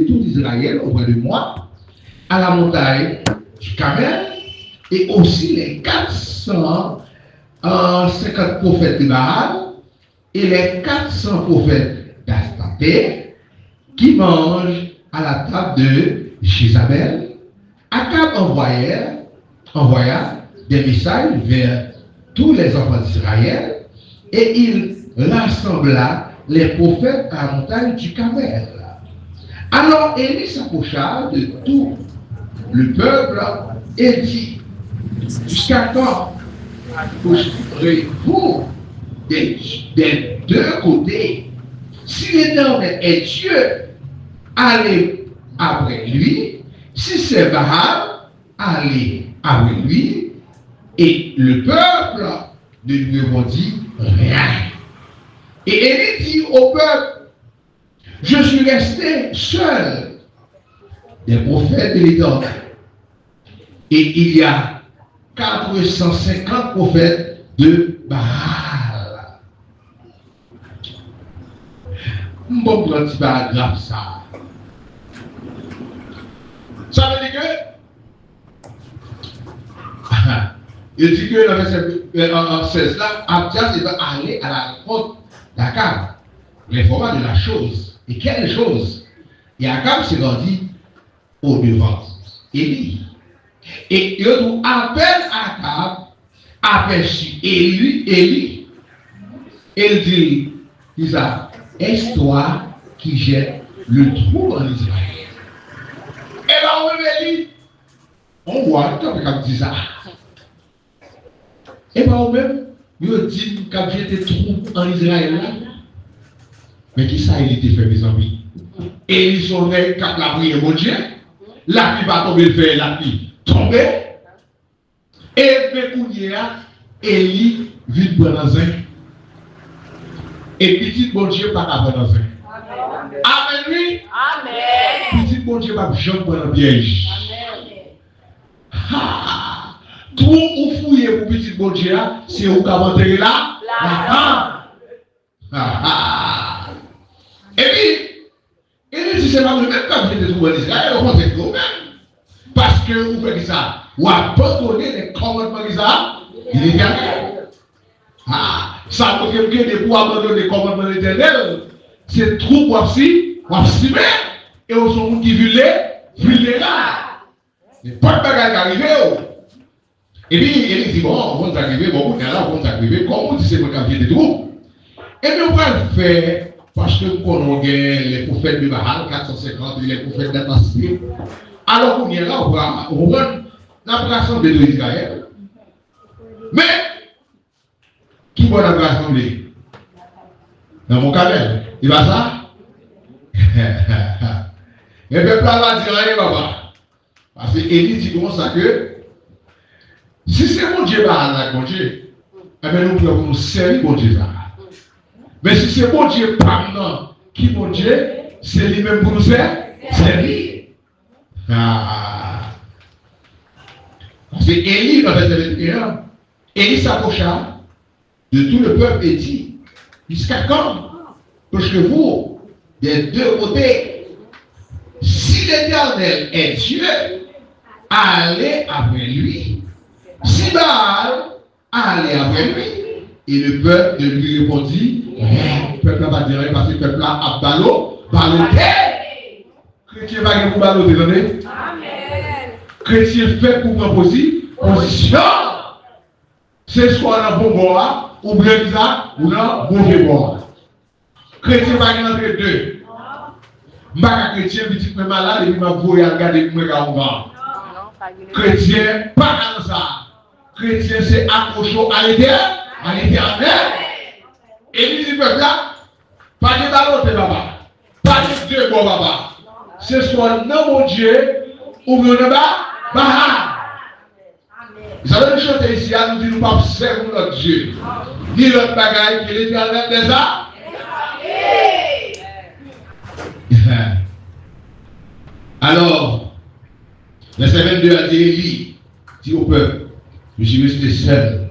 tout Israël auprès de moi, à la montagne du Carmel, et aussi les 450 prophètes de Baal et les 400 prophètes d'Astarté qui mangent à la table de Jézabel. Akab envoya des messages vers tous les enfants d'Israël et il rassembla les prophètes à la montagne du Carmel. Alors Élie s'approcha de tout le peuple et dit: jusqu'à quand coucherez-vous des deux côtés? Si l'Éternel est Dieu, allez après lui. Si c'est Baal, allez après lui. Et le peuple ne lui répondit rien. Et Élie dit au peuple: je suis resté seul des prophètes de l'Éternel. Et il y a 450 prophètes de Baal. Bon petit paragraphe ça. Ça veut dire que il dit que dans le verset 16 là, Abdias va aller à la rencontre d'Akab, l'informant de la chose. Et quelle chose? Et Akab s'est rendu au devant Élie. Et il appelle Akab, aperçu Élie, et il dit: Isa, est-ce toi qui jette le trou en Israël? Et là, on me dit, on voit, quand on dit ça. Et bien, même, il dit qu'il jette le trou en Israël. Mais qui ça, il était fait, mes amis? Et ils sont nés quand la prière, mon Dieu. La pluie va tomber, le fer, la pluie tomber. Et Bekounia, Élie, vite pour dans un. Et petit bon Dieu, pas à dans un. Amen, oui. Amen. Petit bon Dieu, pas jean pour un piège. Amen. Tout ou fouiller pour petit bon Dieu, c'est où qu'à monter là? Là. Et puis, il dit: c'est pas le même quand vous êtes trouvé en Israël, on fait vous-même. Parce que vous faites ça. Ou abandonner les commandements d'Israël, il est gagné. Ça veut dire que pour abandonner les commandements de l'Éternel, c'est trop voici, et on sont qui vulnérables. Il n'y a pas de bagage qui arrive. Et puis, il dit: bon, on va arriver, bon, on va arriver, comment on dit c'est moi qui ai des troupes? Et puis, on va le faire, parce que nous connaissons les prophètes de Baal, 450, les prophètes d'Astarté. Alors, on est là, on va la rassemblée de Israël. Mais, qui va la rassembler? Dans mon cabane. Il va ça? Et le peuple va dire rien, papa. Parce que Élie dit comme ça que si c'est mon Dieu, mon Dieu, eh bien nous pouvons nous servir mon Dieu. Mais si c'est mon Dieu, pardon, qui mon Dieu, c'est lui-même pour nous servir. Parce que Élie, dans verset 21, Élie s'approcha de tout le peuple et dit: jusqu'à quand coucherez-vous des deux côtés? Si l'Éternel est Dieu, allez après lui. Si Baal, allez après lui. Et le peuple lui répondit: le peuple n'a pas dit rien parce que le peuple a ballotté. Chrétien va pour balloter, attendez. Amen. Chrétien fait pour prendre position. C'est soit dans bon bois, ou bien ça, ou dans mauvais bois. Chrétien va entre deux. Mbaka chrétien, petit peu malade, et puis m'a voulu regarder pour me regarder. Chrétien, pas comme ça. Chrétien, c'est accroché à l'Éternel. Et il dit, peuple là, pas de balloter, papa. Pas de deux bois, papa. C'est soit non mon Dieu, ou bien Baal. Vous avez chanté ici, à nous dire, nous ne pas servir notre Dieu. Ni notre bagaille, qui est l'Éternel des arts. Alors, verset 22 a dit: Élie dit au peuple: je suis resté seul,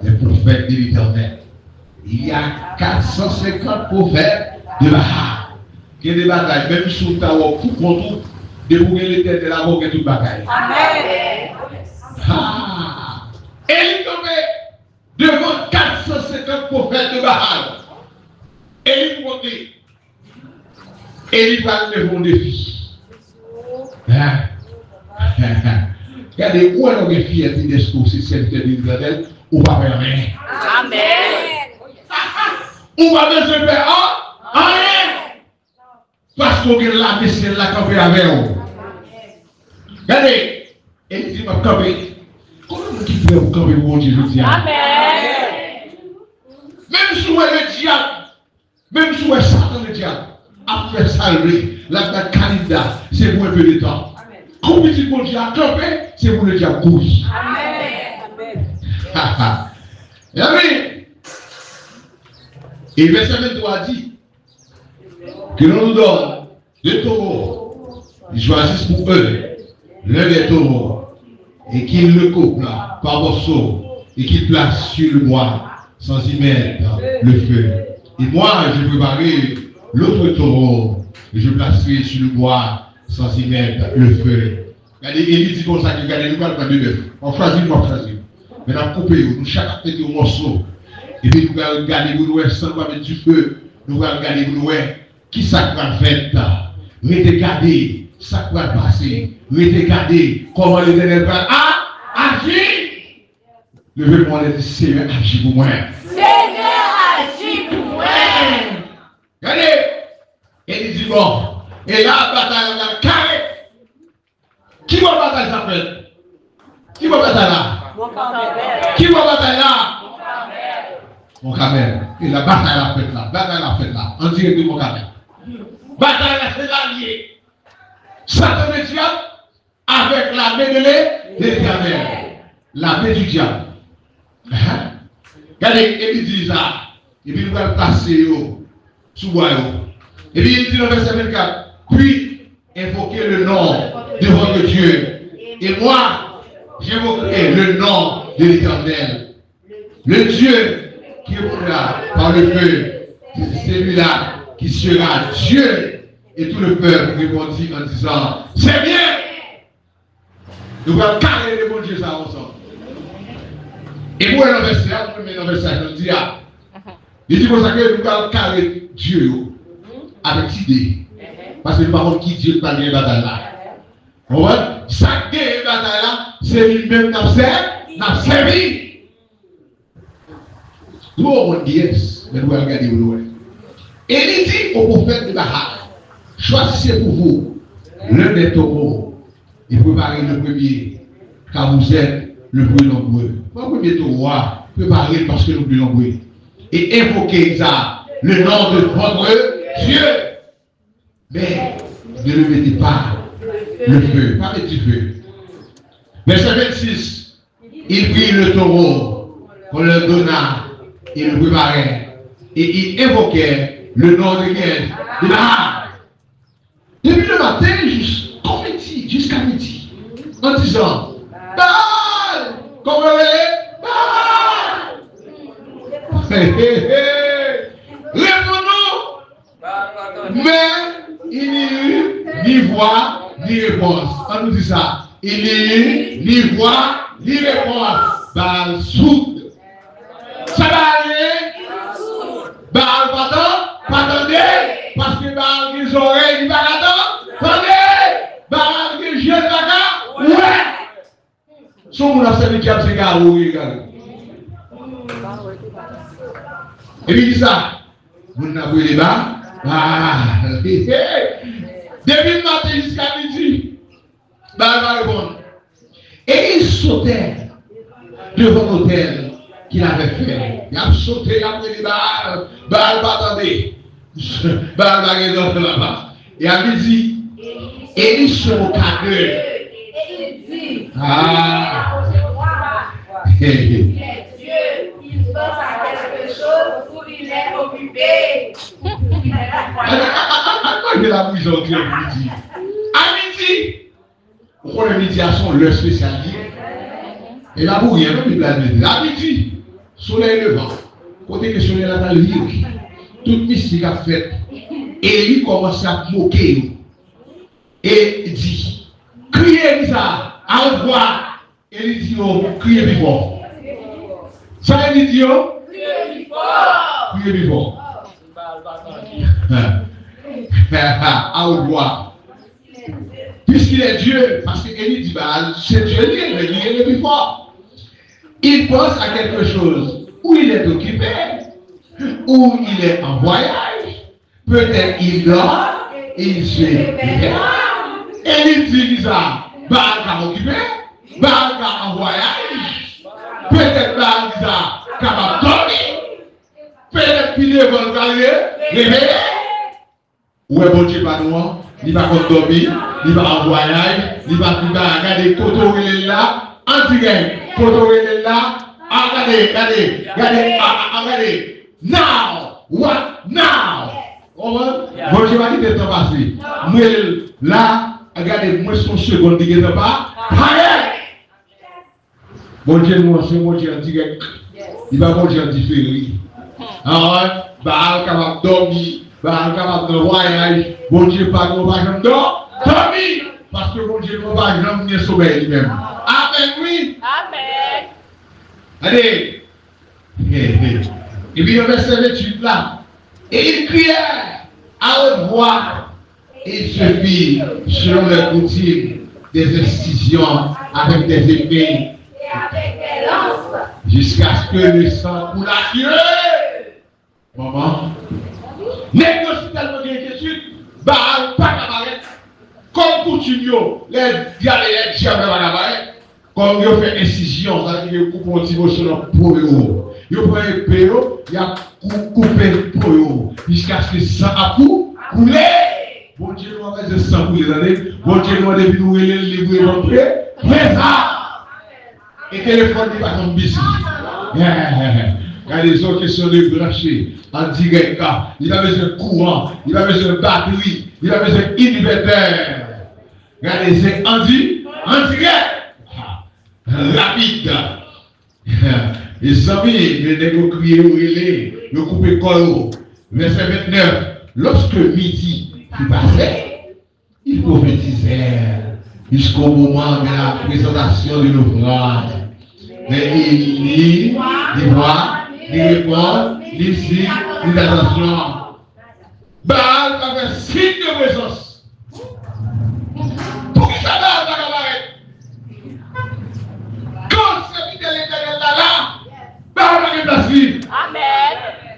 les prophètes de l'Éternel. Il y a 450 prophètes de Baal. il y a des batailles, même sous ta robe, pour contre, débrouiller l'éternel avant que toute bataille. Amen. Et il tombait devant 450 prophètes de Baal. Et il montait. Et il va lever un défi. Regardez, où est-ce que les filles qui disent si c'est d'Israël ou pas faire rien? Amen. Ou pas besoin de faire rien. Parce qu'on a la mission la camper avec vous. Regardez, et il dit, ma camper. Comment qui peut vous camper pour Dieu? Amen. Même si vous êtes le diable, même si vous êtes Satan le diable, après salver, la candidat, c'est pour un peu de temps. Comme il dit bon Dieu a campé, c'est pour le diable courir. Amen. Amen. Et verset 23 dit que l'on nous donne deux taureaux. Ils choisissent pour eux l'un des taureaux et qu'ils le coupent par morceaux et qu'ils placent sur le bois sans y mettre le feu. Et moi, je préparerai l'autre taureau et je placerai sur le bois sans y mettre le feu. Regardez, il dit comme ça, regardez, nous allons de bœuf. On choisit, nous choisir. Maintenant, coupez, nous chaque fait un morceau. Et puis nous allons regarder, nous sans mettre du feu. Nous allons regarder, nous qui ça va faire. Regardez, ça va passer. Regardez comment l'Éternel va agir. Levez-moi les Seigneur, agis pour moi. Seigneur, agis pour moi. Regardez, et il dit bon, et là, bataille, on a carré. Qui va bataille ça fait? Qui va bataille là? Qui va bataille là? Mon camel. Et la bataille la fait là. Bataille la fait là. En direct de mon camel. Bataille la fait là lié. Satan le diable avec la main de l'Éternel. La main du diable. Regardez, il dit ça. Et puis il va le placer sous bois. Et puis il dit dans le verset 24. Puis invoquez le nom de votre Dieu. Et moi, j'invoquerai le nom de l'Éternel. Le Dieu qui mourra par le feu, c'est celui-là qui sera Dieu. Et tout le peuple répondit en disant, c'est bien. Nous allons carrer le bon Dieu ça ensemble. Et pour le verset, on dit, il dit pour ça que nous allons carrer Dieu avec idée. Parce que par contre, qui Dieu pas bien bataille là. On voit, chaque bataille là, c'est lui-même qui n'a servi. Nous avons dit yes, mais nous allons regarder où nous sommes. Et il dit au prophète de Baal, choisissez pour vous l'un des taureaux et préparez le premier, car vous êtes le plus nombreux. Le premier taureau, préparez parce que nous sommes plus nombreux. Et invoquez ça, le nom de votre Dieu. Mais ne le mettez pas le feu, pas mettre du feu. Verset 26, il prit le taureau qu'on leur donna, il le préparait et il invoquait le nom de quel? De Baal. Depuis le matin jusqu'à midi, en disant Baal, comment vous voyez? Baal. Réponds-nous. Mais il n'y eut ni voix ni réponse. On nous dit ça. Il n'y eut ni voix ni réponse. Baal sourde. Ça va aller. Baal pardonnez. Parce que Baal les oreilles, il va attendre. Attendez. Baal les yeux, d'accord. Ouais. Son moun a servi diable, c'est gars, oui, regardez. Et puis il dit ça. Vous n'avez pas les bas. Depuis le matin jusqu'à midi, Baal va répondre. Et il sautait devant l'autel qu'il avait fait. Il a sauté, il a pris les Baal. Baal va attendre. Baal va regarder là-bas. Et à midi, et il se regarde. Et il dit, il pense à quelque chose où il est occupé. De la prison qui est midi. À midi, on connaît midi à son leur spécialité. Et là, vous rien, même il a midi. À midi, soleil levant. Côté que soleil là dans le livre, toute mystique a fait. Élie commence à moquer. Et dit, criez ça, à haute voix. Élie dit, criez plus fort. Ça, Élie dit, criez plus fort. Criez plus fort. À haute voix. Puisqu'il est Dieu, parce qu'Élie dit, c'est Dieu, il est le plus fort. Il pense à quelque chose où il est occupé, où il est en voyage, peut-être il dort, il se réveille. Élie dit ça, Baal occupé, Baal en voyage, peut-être Baal ça, capable de dormir, peut-être qu'il est réveillé. Où est bon Dieu pas nous? Il va pas dormir, il va en voyage, il va regarder Toto il est là, anti-game, Toto il est là, regardez, now, what now? Bon Dieu va quitter ton passé. Moi là, regardez, moi son seconde qui n'est pas, bon Dieu moi c'est bon Dieu anti-game, il va bon Dieu anti-février. Alors, Baal capable de dormir. Capable de voyage, bon Dieu pas nous va jamais dormir, parce que bon Dieu nous va jamais sommeil lui-même. Amen, oui. Amen. Allez. Et puis le verset 28 là, et il criait à haute voix, et il se fit selon les coutumes des institutions avec des épées et avec des lances, jusqu'à ce que le sang coule à Dieu. Maman. Négocier tellement d'inquiétude, Baal pas cabaret. Comme coutume, les diables et les diables de cabaret, comme ils fait incision, c'est-à-dire qu'ils coupent un petit peu sur leur peau. Ils prennent un péo, ils coupent le peau, jusqu'à ce que ça a coulé. Bon Dieu, nous avons fait sang couler, bon Dieu, nous avons depuis nous les rentrer, mais ça, et téléphone n'est pas comme bici. Il y a des autres qui sont débranchés en direct. Il a besoin de courant, il a besoin de batterie, il a besoin d'inhibiteur. Regardez, c'est en direct. Rapide. Les amis, les négociés, le coupé col. Verset 29. Lorsque midi fut passé, il prophétisait jusqu'au moment de la présentation de l'ouvrage. Mais il lit, il voit, il répond, il signe, il attention. Baal va faire signe de présence. Pour qui ça va, Baal? Quand c'est qui de l'éternel là, Baal va déplacer. Amen.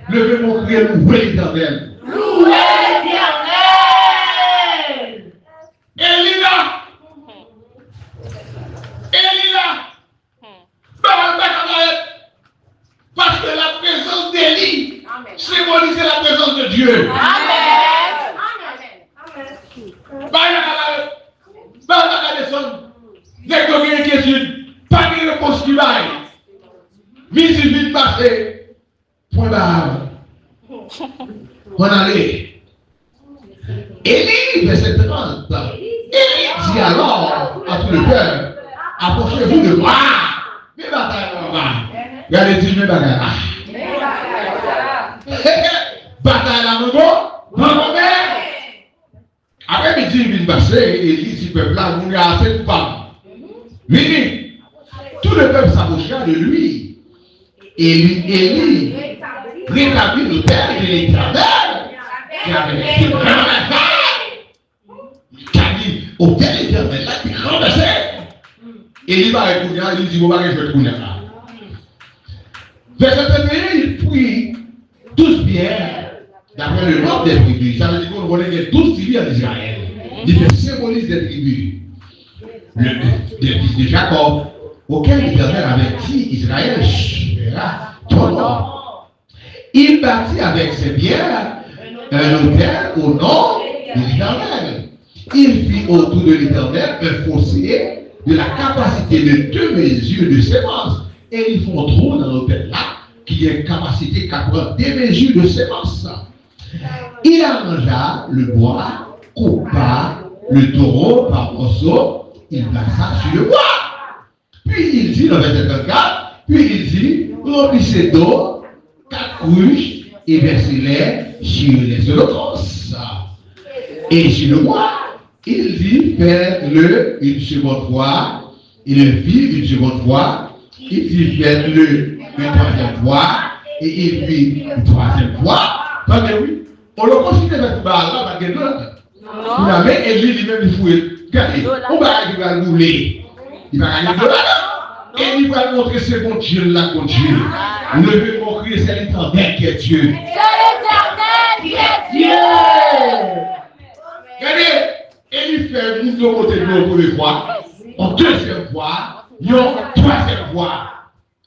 Levez mon cri, louez l'éternel. Louez l'éternel. Élie là. Baal va déplacer. Parce que la présence d'Élie symbolisait la présence de Dieu. Amen. Baal va descendre. Dès que vous avez une inquiétude, pas de réponse qui va. Midi vite passé. Point barre. On allait. Élie, verset 30. Élie dit alors à tout le peuple, approchez-vous de moi. Mais bataille là-bas. Regardez, dis-moi bataille là. Bataille là, mon père. Après midi, il vient passer, Élie dit, peuple là, vous avez assez de femmes. Vini. Tout le peuple s'approcha de lui. Élie rétablit le Père de l'Éternel qui avait été renversé. Qui a dit au Père de l'Éternel là qui renversé. Élie va répondre, il dit, vous allez faire tout là. Verset 31, il prie 12 pierres d'après le nombre des tribus. Ça veut dire qu'on connaît les 12 tribus en Israël. Il symbolise des tribus. Des fils de Jacob, auquel l'Éternel avait dit Israël verra ton nom. Il bâtit avec ses pierres un autel au nom de l'Éternel. Il fit autour de l'Éternel un fossé de la capacité de 2 mesures de sémence. Et ils font trop dans l'autel là, qui a une capacité qui prend 2 mesures de sémence. Il arrangea le bois, coupa le taureau par morceaux, il plaça sur le bois. Puis il dit, dans le verset 34, puis il dit, remplissez d'eau 4 cruches et versez-les sur les holocaustes. Et sur le mois, il dit faites-le une seconde fois. Il le fit une seconde fois. Il dit faites-le une troisième fois. Et il fit une troisième fois. Attendez, oui. On le considère avec là, parce que non. La main, elle dit lui-même, il faut regardez. On va aller rouler. Il va aller de là. Et il va montrer ce bon Dieu là, bon Dieu. Levez mon cri, c'est l'Éternel qui est Dieu. C'est l'Éternel qui est Dieu. Regardez, et il fait une côté de l'eau pour première fois, en deuxième fois, en troisième fois.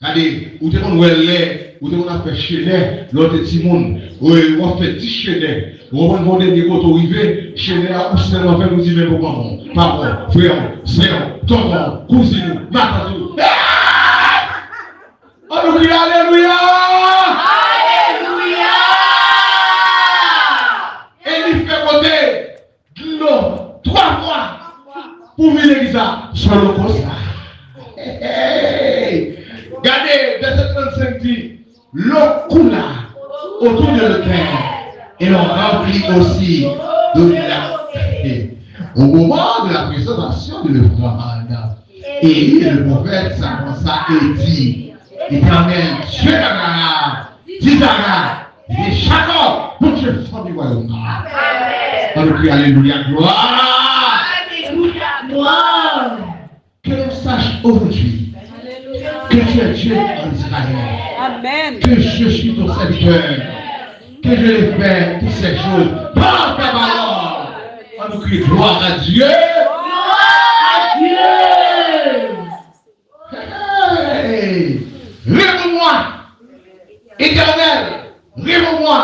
Regardez, où tout le monde est, où tout le monde a fait chénet, l'autre petit monde, où on fait 10 chénets. On va demander des côtés arrivés, chénet à pousser dans le nous dit même maman, papa, frère, sœur, tonton, cousine, ma tante. On nous crie Alléluia! Alléluia! Et il fait côté de l'eau 3 mois pour venir l'église sur le constat. Regardez, verset 35 dit, l'eau coula autour de le terre et l'on remplit aussi de la au moment de la présentation de l'offrande. Élie le prophète s'avança et dit, Éternel, Dieu d'Abraham, d'Isaac et Jacob, pour Dieu fort du royaume. On nous crie Alléluia, gloire. Alléluia, gloire. Que l'on sache aujourd'hui que tu es Dieu en Israël. Amen. Que je suis ton serviteur. Que je l'ai fait toutes ces choses par ta parole. On nous crie gloire à Dieu. Gloire à Dieu. Hey. Lève-moi, Éternel, réponds-moi.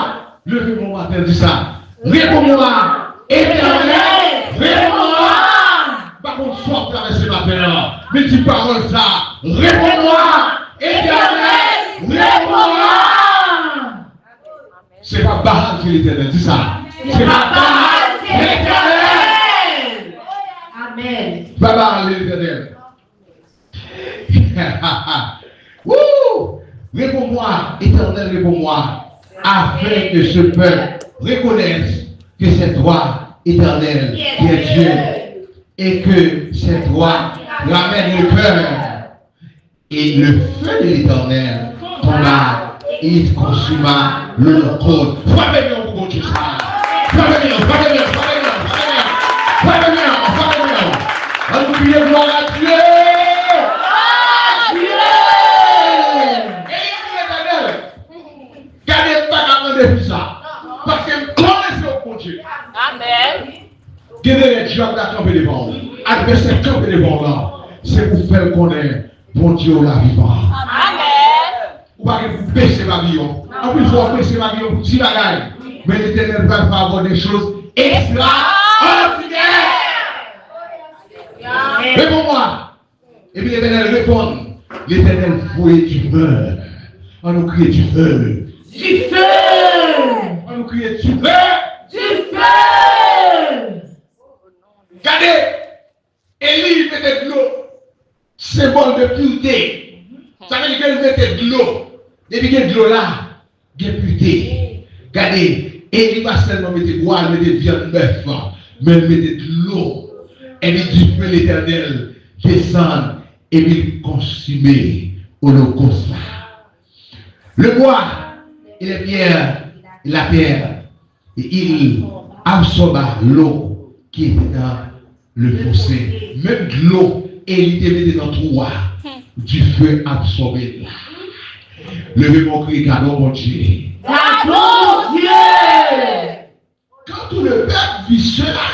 Levez-moi, matin, dis ça. Réponds-moi, Éternel, réponds-moi. Par contre, sort avec ce matin-là. Mais dis parole ça. Réponds-moi, Éternel, réponds-moi. C'est pas Baal qui est l'éternel, dis ça. C'est pas Baal, c'est l'éternel. Amen. Pas Baal, l'éternel. Réponds-moi, Éternel, réponds-moi, afin que ce peuple reconnaisse que c'est toi, Éternel, qui es Dieu, et que c'est toi ramène le cœur. Et le feu de l'Éternel tomba et il consuma l'holocauste. Frappez-moi pour Dieu ça. Frappez-moi. On nous crie gloire à Dieu. Parce que connaissez au Dieu. Amen. Guérir les diables à camper devant vous. Adversaire camper devant là. C'est pour faire connaître bon Dieu la vivant. Amen. Ou pas que vous baissez ma vie. En plus, il faut baisser ma vie pour petit bagaille. Mais l'Éternel va faire avoir des choses extraordinaires. Réponds-moi. Et puis l'Éternel répond. L'Éternel fouet du feu. On nous crie du feu. Du feu. On nous crie du feu. Du feu. Regardez, Élie mettait de l'eau, symbole de pureté. Ça veut dire qu'elle mettait de l'eau. Depuis qu'il y a de l'eau là, il y a pureté. Regardez, Élie va seulement mettre bois, elle mettait viande bœuf, mais elle mettait de l'eau. Elle dit du feu l'Éternel descend et il consumer l'holocauste. Le bois et les pierres, et la pierre, et il absorba l'eau qui était dans le fossé. Même de l'eau, et il était dans le trou, du feu absorbé. Levez mon cri, gardons mon Dieu. Gardons Dieu. Quand tout le peuple vit cela,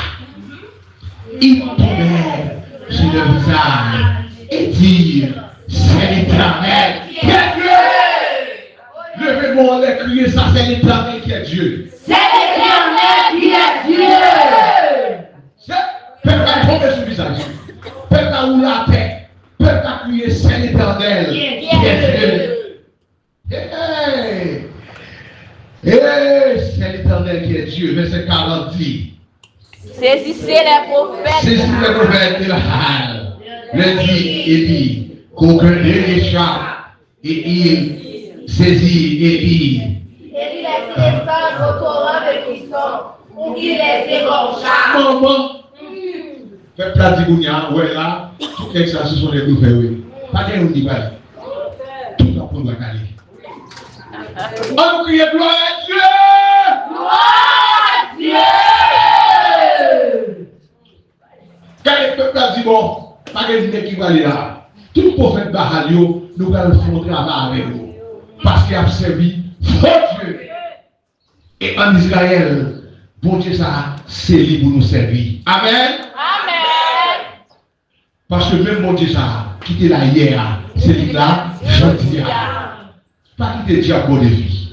il tombait sur le visage et dit, c'est l'Éternel qui est Dieu. Levez mon lait, criez ça, c'est l'Éternel qui est Dieu. C'est l'Éternel qui est Dieu. Peuple a tombé sur le visage. Peuple a roulé la tête. Peuple a crié, c'est l'Éternel qui est Dieu. C'est l'Éternel qui est Dieu. Verset 40 dit. Saisissez les prophètes. Saisissez les prophètes de la halle. Le dit Élie, qu'aucun n'échappe. Et il saisit Élie. Élie laissait descendre au torrent de Kishon Ou qui laisse comme ça. Maman. Faites plat d'Igounia, ouais là, tout ça, ce sont les deux frères, oui. Pas de nous dit pas. Tout le monde doit aller. On crie gloire à Dieu! Gloire à Dieu! Quand le peuple a dit bon, pas de dire qui va aller là. Tout le prophète Bahalio, nous allons faire un travail avec nous. Parce qu'il a servi votre Dieu. Et en Israël, bon Dieu, ça, c'est lui pour nous servir. Amen. Amen. Parce que même mon Dieu, ça, qui était là hier, c'est lui là, gentil. Pas quitter le diable pour des filles.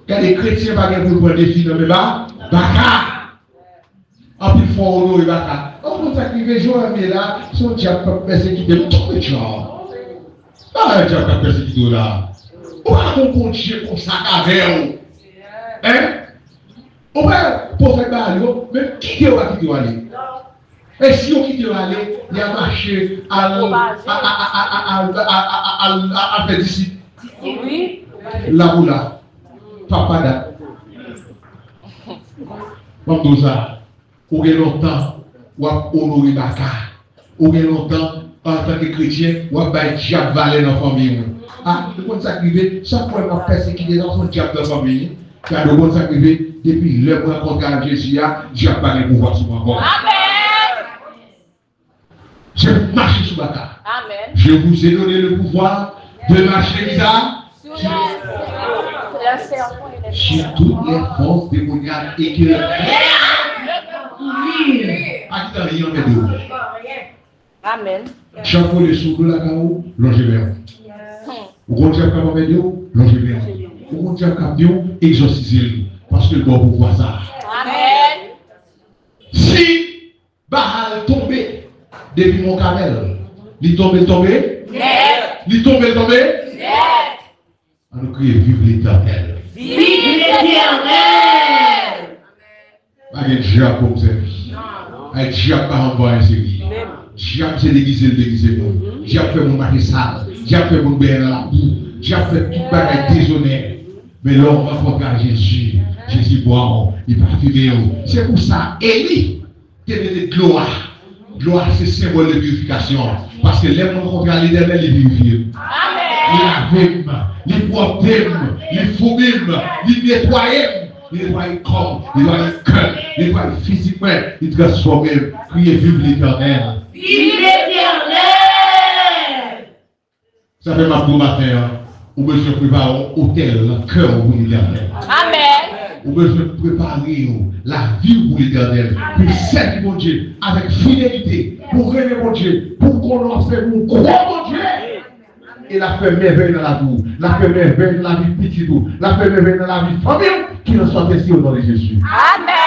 Quand les chrétiens ne vont pas prendre des filles dans le bas, baka. En plus, il faut honorer baka. On peut s'activer, je vais là, son diable peut persécuter tout le genre. Ah, le diable peut persécuter là. On va continuer comme ça avec vous. Hein? On va prophète Baal, mais qui va quitter aller? Et si on quitte aller, il y a marché à faire d'ici. Oui. Là où là, papa da. Comme ça, on a longtemps, on a honoré Baka. On a longtemps, en tant que chrétien, on a fait diable valer dans la famille. Ah, le bon sacrifié, chaque fois qu'on a persécuté dans son diable dans la famille, car le bon sacrifié, depuis le mois qu'on a Jésus, diable pas le pouvoir sur moi. Amen. Je marche sur Baka. Amen. Je vous ai donné le pouvoir de marcher ça. Sur toutes les forces démoniaques et que Amen. chaque fois les sous de la cao, longez vers. Au contraire, quand on met d'eau, longez vers. Au contraire, quand Dieu exorcisez-le. Parce que le bon pouvoir ça. Amen. Si Baal tombé depuis mon camel, il tombé. Il tombé. On nous crie vive l'Éternel. Vive l'Éternel. Pas de diable comme ça. Un diable pas envoyé un série. Diable c'est déguisé. Diable fait mon mari sale. Diable fait mon bénin dans la boue. Diable fait tout bagaille déshonnête. Mais là on va faire Jésus. Jésus boit, il va fumer. C'est pour ça, Élie, qui est de gloire. Gloire c'est symbole de purification. Parce que les gens qui ont l'Éternel, ils vivent. Amen. Il porte, il foume, il nettoie, il nettoie comme, il nettoie le cœur, il nettoie physiquement, il transforme, criez vive l'Éternel. Vive l'Éternel. Ça fait ma matin, on peut se préparer un hôtel, un cœur pour l'Éternel. Amen. On peut se préparer la vie pour l'Éternel, pour servir mon Dieu avec fidélité, pour rêver mon Dieu, pour qu'on en fait, pour croire mon Dieu. Et la fait merveille dans la vie, la fait merveille dans la vie petite, la fait merveille dans la vie famille, qui ne soit ainsi au nom de Jésus. Amen.